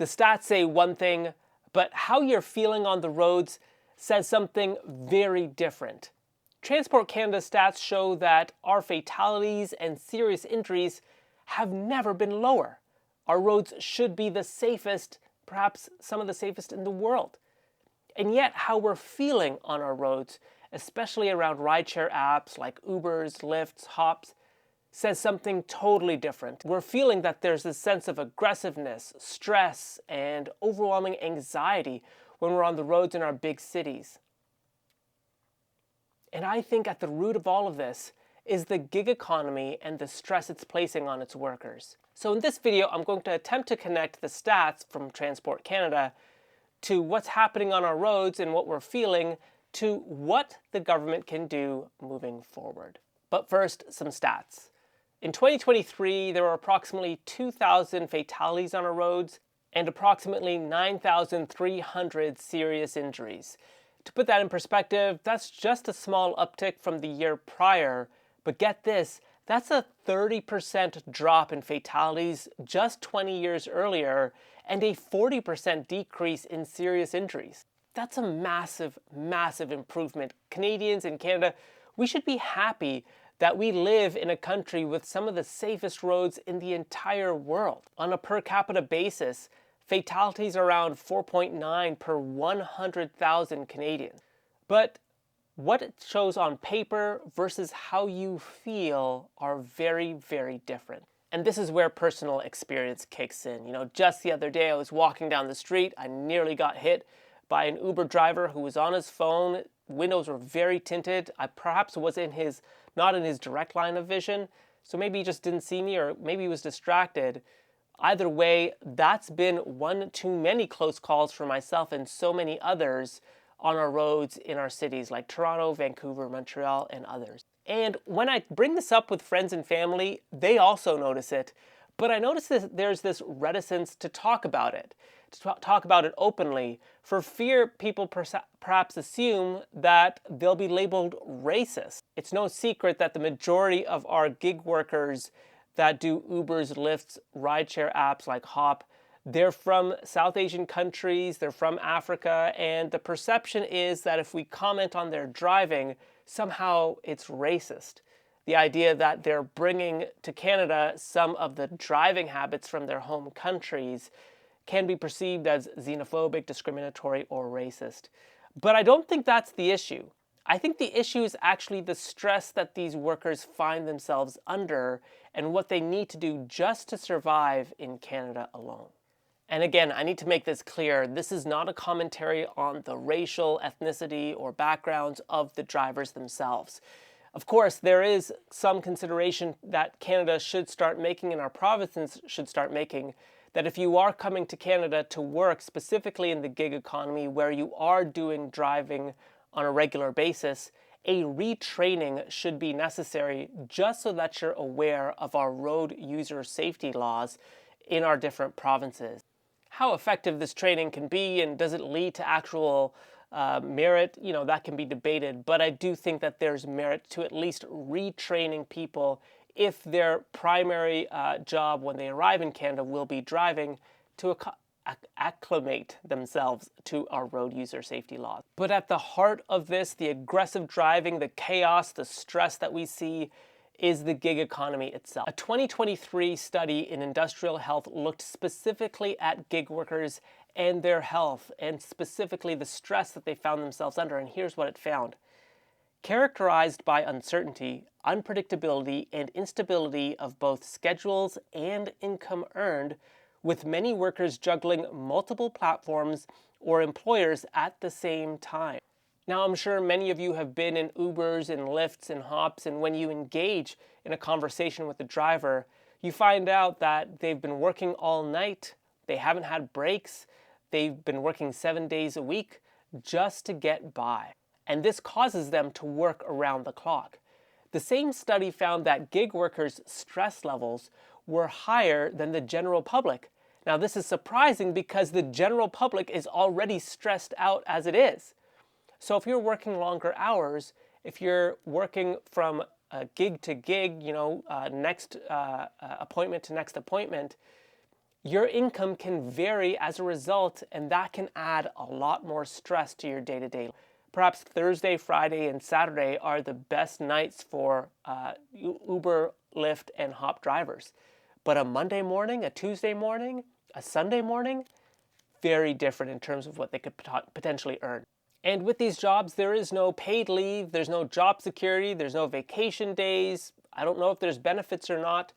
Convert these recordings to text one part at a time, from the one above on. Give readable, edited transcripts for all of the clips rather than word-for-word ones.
The stats say one thing, but how you're feeling on the roads says something very different. Transport Canada stats show that our fatalities and serious injuries have never been lower. Our roads should be the safest, perhaps some of the safest in the world. And yet how we're feeling on our roads, especially around rideshare apps like Ubers, Lyfts, Hops, says something totally different. We're feeling that there's this sense of aggressiveness, stress, and overwhelming anxiety when we're on the roads in our big cities. And I think at the root of all of this is the gig economy and the stress it's placing on its workers. So in this video, I'm going to attempt to connect the stats from Transport Canada to what's happening on our roads and what we're feeling to what the government can do moving forward. But first, some stats. In 2023, there were approximately 2,000 fatalities on our roads and approximately 9,300 serious injuries. To put that in perspective, that's just a small uptick from the year prior, but get this, that's a 30% drop in fatalities just 20 years earlier and a 40% decrease in serious injuries. That's a massive, massive improvement. Canadians and Canada, we should be happy that we live in a country with some of the safest roads in the entire world. On a per capita basis, fatalities are around 4.9 per 100,000 Canadians. But what it shows on paper versus how you feel are very, very different. And this is where personal experience kicks in. You know, just the other day I was walking down the street, I nearly got hit by an Uber driver who was on his phone. Windows were very tinted. I perhaps was not in his direct line of vision, so maybe he just didn't see me or maybe he was distracted. Either way, that's been one too many close calls for myself and so many others on our roads in our cities like Toronto, Vancouver, Montreal, and others. And when I bring this up with friends and family, they also notice it. But I notice that there's this reticence to talk about it, talk about it openly, for fear people perhaps assume that they'll be labeled racist. It's no secret that the majority of our gig workers that do Ubers, Lyfts, rideshare apps like Hop, they're from South Asian countries, they're from Africa, and the perception is that if we comment on their driving, somehow it's racist. The idea that they're bringing to Canada some of the driving habits from their home countries can be perceived as xenophobic, discriminatory, or racist. But I don't think that's the issue. I think the issue is actually the stress that these workers find themselves under and what they need to do just to survive in Canada alone. And again, I need to make this clear, this is not a commentary on the racial, ethnicity, or backgrounds of the drivers themselves. Of course, there is some consideration that Canada should start making and our provinces should start making, that if you are coming to Canada to work specifically in the gig economy where you are doing driving on a regular basis, a retraining should be necessary just so that you're aware of our road user safety laws in our different provinces. How effective this training can be and does it lead to actual merit, that can be debated, but I do think that there's merit to at least retraining people if their primary job when they arrive in Canada will be driving to acclimate themselves to our road user safety laws. But at the heart of this, the aggressive driving, the chaos, the stress that we see is the gig economy itself. A 2023 study in industrial health looked specifically at gig workers and their health, and specifically the stress that they found themselves under, and here's what it found. Characterized by uncertainty, unpredictability, and instability of both schedules and income earned, with many workers juggling multiple platforms or employers at the same time. Now, I'm sure many of you have been in Ubers and Lyfts and Hops, and when you engage in a conversation with the driver, you find out that they've been working all night, they haven't had breaks, they've been working 7 days a week just to get by. And this causes them to work around the clock. The same study found that gig workers' stress levels were higher than the general public. Now, this is surprising because the general public is already stressed out as it is. So if you're working longer hours, if you're working from gig to gig, next appointment to next appointment, your income can vary as a result, and that can add a lot more stress to your day-to-day. Perhaps Thursday, Friday, and Saturday are the best nights for Uber, Lyft, and Hop drivers. But a Monday morning, a Tuesday morning, a Sunday morning, very different in terms of what they could potentially earn. And with these jobs, there is no paid leave, there's no job security, there's no vacation days. I don't know if there's benefits or not,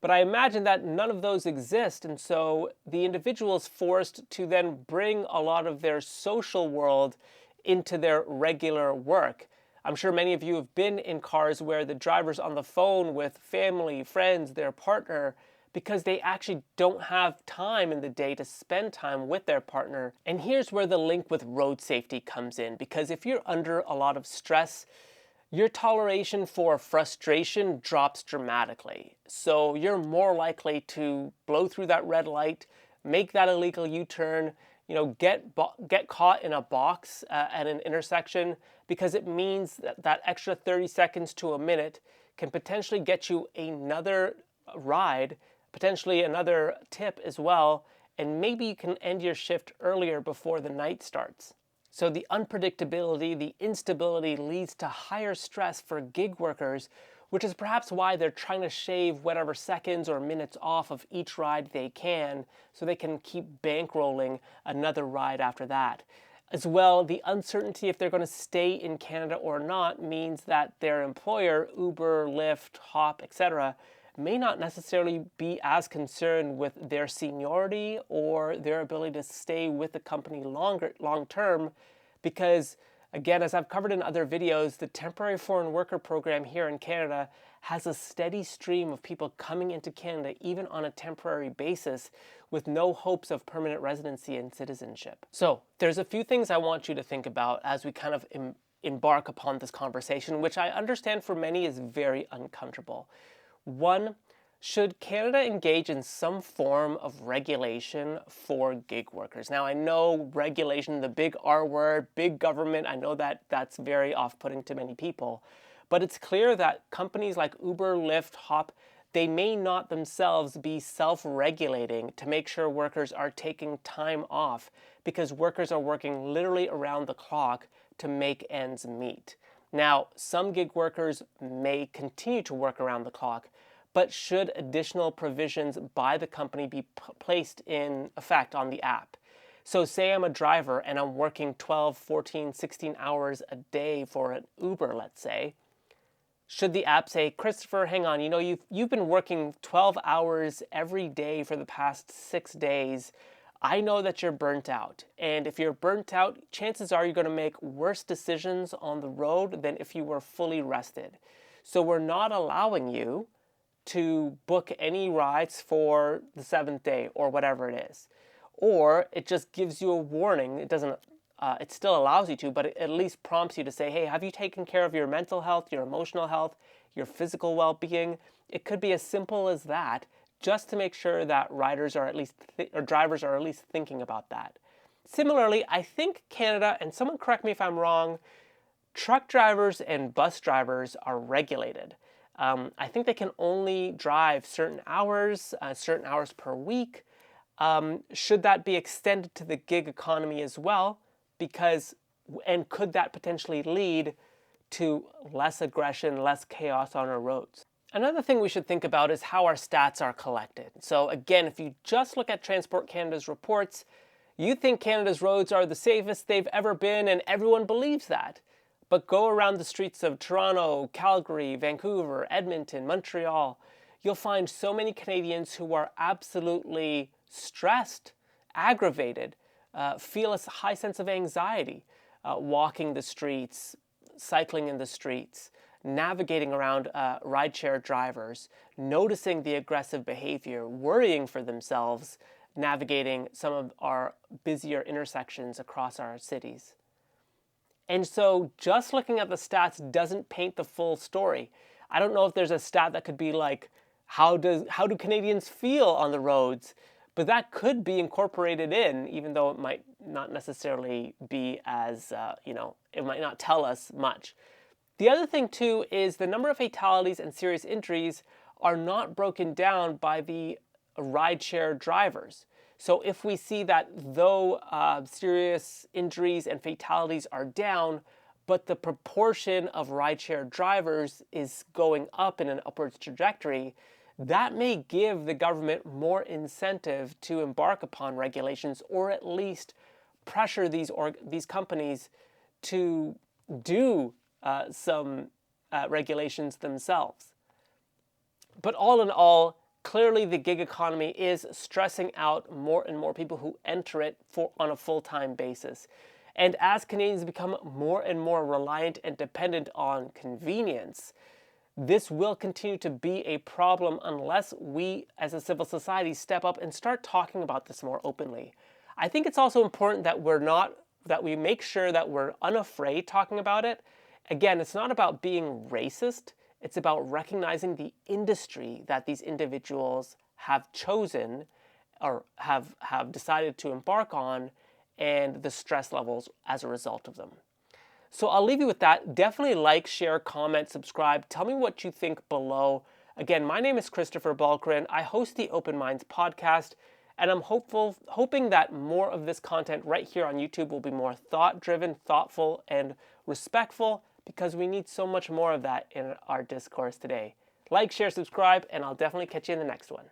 but I imagine that none of those exist. And so the individual is forced to then bring a lot of their social world into their regular work. I'm sure many of you have been in cars where the driver's on the phone with family, friends, their partner, because they actually don't have time in the day to spend time with their partner. And here's where the link with road safety comes in, because if you're under a lot of stress, your toleration for frustration drops dramatically. So you're more likely to blow through that red light, make that illegal U-turn, get caught in a box at an intersection, because it means that extra 30 seconds to a minute can potentially get you another ride, potentially another tip as well, and maybe you can end your shift earlier before the night starts. So the unpredictability, the instability leads to higher stress for gig workers, which is perhaps why they're trying to shave whatever seconds or minutes off of each ride they can so they can keep bankrolling another ride after that. As well, the uncertainty if they're going to stay in Canada or not means that their employer, Uber, Lyft, Hop, etc., may not necessarily be as concerned with their seniority or their ability to stay with the company long term, because again, as I've covered in other videos, the temporary foreign worker program here in Canada has a steady stream of people coming into Canada even on a temporary basis with no hopes of permanent residency and citizenship. So there's a few things I want you to think about as we kind of embark upon this conversation, which I understand for many is very uncomfortable. One, should Canada engage in some form of regulation for gig workers? Now, I know regulation, the big R word, big government, I know that that's very off-putting to many people, but it's clear that companies like Uber, Lyft, Hop, they may not themselves be self-regulating to make sure workers are taking time off, because workers are working literally around the clock to make ends meet. Now, some gig workers may continue to work around the clock, but should additional provisions by the company be placed in effect on the app? So say I'm a driver and I'm working 12, 14, 16 hours a day for an Uber, let's say. Should the app say, Christopher, hang on, you've been working 12 hours every day for the past 6 days. I know that you're burnt out. And if you're burnt out, chances are you're going to make worse decisions on the road than if you were fully rested. So we're not allowing you to book any rides for the 7th day or whatever it is. Or it just gives you a warning. It still allows you to, but it at least prompts you to say, hey, have you taken care of your mental health, your emotional health, your physical well-being? It could be as simple as that, just to make sure that drivers are at least thinking about that. Similarly, I think Canada, and someone correct me if I'm wrong, truck drivers and bus drivers are regulated. I think they can only drive certain hours per week. Should that be extended to the gig economy as well? And could that potentially lead to less aggression, less chaos on our roads? Another thing we should think about is how our stats are collected. So again, if you just look at Transport Canada's reports, you think Canada's roads are the safest they've ever been, and everyone believes that. But go around the streets of Toronto, Calgary, Vancouver, Edmonton, Montreal, you'll find so many Canadians who are absolutely stressed, aggravated, feel a high sense of anxiety, walking the streets, cycling in the streets, navigating around rideshare drivers, noticing the aggressive behavior, worrying for themselves, navigating some of our busier intersections across our cities. And so just looking at the stats doesn't paint the full story. I don't know if there's a stat that could be like, how do Canadians feel on the roads? But that could be incorporated in, even though it might not necessarily be as, it might not tell us much. The other thing too is the number of fatalities and serious injuries are not broken down by the rideshare drivers. So if we see that though serious injuries and fatalities are down, but the proportion of rideshare drivers is going up in an upwards trajectory, that may give the government more incentive to embark upon regulations, or at least pressure these companies to do some regulations themselves. But all in all, clearly the gig economy is stressing out more and more people who enter it on a full-time basis. And as Canadians become more and more reliant and dependent on convenience, this will continue to be a problem unless we as a civil society step up and start talking about this more openly. I think it's also important that we make sure that we're unafraid talking about it. Again, it's not about being racist. It's about recognizing the industry that these individuals have chosen or have decided to embark on, and the stress levels as a result of them. So I'll leave you with that. Definitely like, share, comment, subscribe. Tell me what you think below. Again, my name is Christopher Balkaran. I host the Open Minds podcast, and I'm hoping that more of this content right here on YouTube will be more thought-driven, thoughtful, and respectful, because we need so much more of that in our discourse today. Like, share, subscribe, and I'll definitely catch you in the next one.